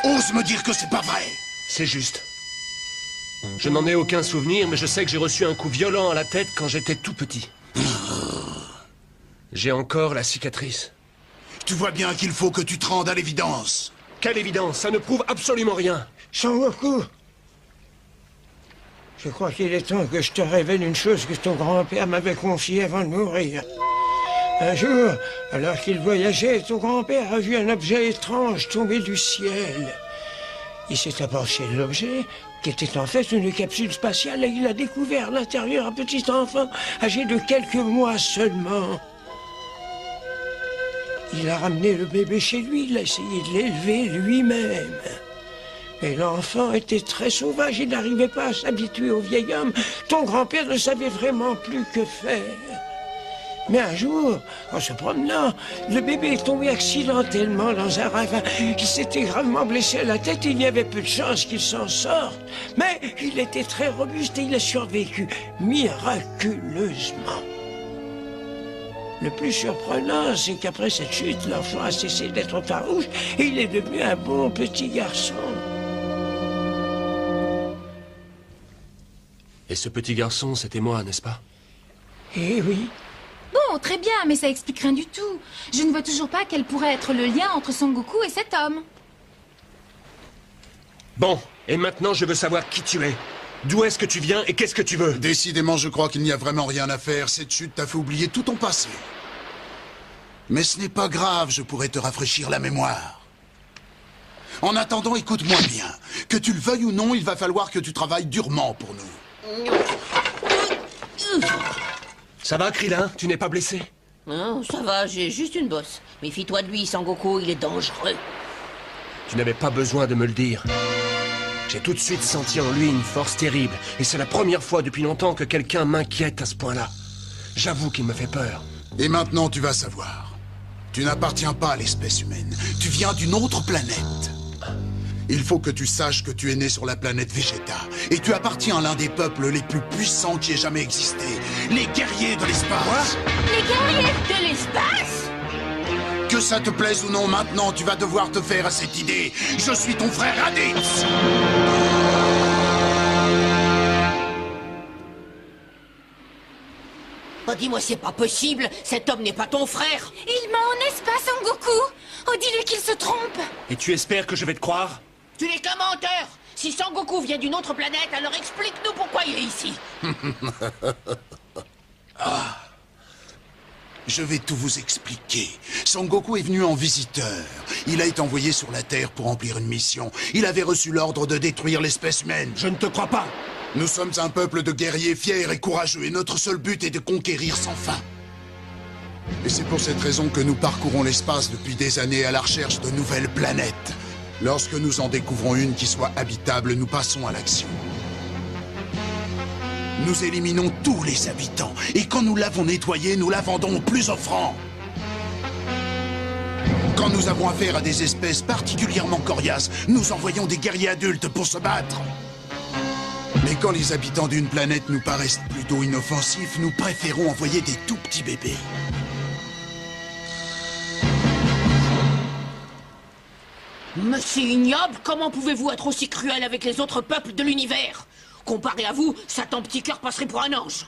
Ose me dire que c'est pas vrai. C'est juste. Je n'en ai aucun souvenir, mais je sais que j'ai reçu un coup violent à la tête quand j'étais tout petit. J'ai encore la cicatrice. Tu vois bien qu'il faut que tu te rendes à l'évidence. Quelle évidence? Ça ne prouve absolument rien. Son Goku, je crois qu'il est temps que je te révèle une chose que ton grand-père m'avait confiée avant de mourir. Un jour, alors qu'il voyageait, ton grand-père a vu un objet étrange tomber du ciel. Il s'est approché de l'objet, qui était en fait une capsule spatiale, et il a découvert à l'intérieur un petit enfant âgé de quelques mois seulement. Il a ramené le bébé chez lui, il a essayé de l'élever lui-même. Mais l'enfant était très sauvage, il n'arrivait pas à s'habituer au vieil homme. Ton grand-père ne savait vraiment plus que faire. Mais un jour, en se promenant, le bébé est tombé accidentellement dans un ravin. Il s'était gravement blessé à la tête et il y avait peu de chance qu'il s'en sorte. Mais il était très robuste et il a survécu miraculeusement. Le plus surprenant, c'est qu'après cette chute, l'enfant a cessé d'être farouche et il est devenu un bon petit garçon. Et ce petit garçon, c'était moi, n'est-ce pas? Eh oui. Bon, très bien, mais ça explique rien du tout. Je ne vois toujours pas quel pourrait être le lien entre Son Goku et cet homme. Bon, et maintenant je veux savoir qui tu es. D'où est-ce que tu viens et qu'est-ce que tu veux? Décidément, je crois qu'il n'y a vraiment rien à faire. Cette chute t'a fait oublier tout ton passé. Mais ce n'est pas grave, je pourrais te rafraîchir la mémoire. En attendant, écoute-moi bien. Que tu le veuilles ou non, il va falloir que tu travailles durement pour nous. Ça va, Krillin? Tu n'es pas blessé? Non, ça va, j'ai juste une bosse. Méfie-toi de lui, Sangoku, il est dangereux. Tu n'avais pas besoin de me le dire. J'ai tout de suite senti en lui une force terrible. Et c'est la première fois depuis longtemps que quelqu'un m'inquiète à ce point-là. J'avoue qu'il me fait peur. Et maintenant, tu vas savoir. Tu n'appartiens pas à l'espèce humaine. Tu viens d'une autre planète. Il faut que tu saches que tu es né sur la planète Vegeta. Et tu appartiens à l'un des peuples les plus puissants qui ait jamais existé. Les guerriers de l'espace. Les guerriers de l'espace? Que ça te plaise ou non, maintenant, tu vas devoir te faire à cette idée. Je suis ton frère Raditz. Oh, dis-moi, c'est pas possible. Cet homme n'est pas ton frère. Il ment, n'est-ce pas, Son Goku? Oh, dis-lui qu'il se trompe. Et tu espères que je vais te croire? Tu n'es qu'un menteur. Si Sangoku vient d'une autre planète, alors explique-nous pourquoi il est ici. Je vais tout vous expliquer. Son Goku est venu en visiteur. Il a été envoyé sur la Terre pour remplir une mission. Il avait reçu l'ordre de détruire l'espèce humaine. Je ne te crois pas. Nous sommes un peuple de guerriers fiers et courageux, et notre seul but est de conquérir sans fin. Et c'est pour cette raison que nous parcourons l'espace depuis des années à la recherche de nouvelles planètes. Lorsque nous en découvrons une qui soit habitable, nous passons à l'action. Nous éliminons tous les habitants, et quand nous l'avons nettoyée, nous la vendons plus offrant. Quand nous avons affaire à des espèces particulièrement coriaces, nous envoyons des guerriers adultes pour se battre. Mais quand les habitants d'une planète nous paraissent plutôt inoffensifs, nous préférons envoyer des tout petits bébés. Monsieur ignoble, comment pouvez-vous être aussi cruel avec les autres peuples de l'univers? Comparé à vous, Satan Petit Cœur passerait pour un ange.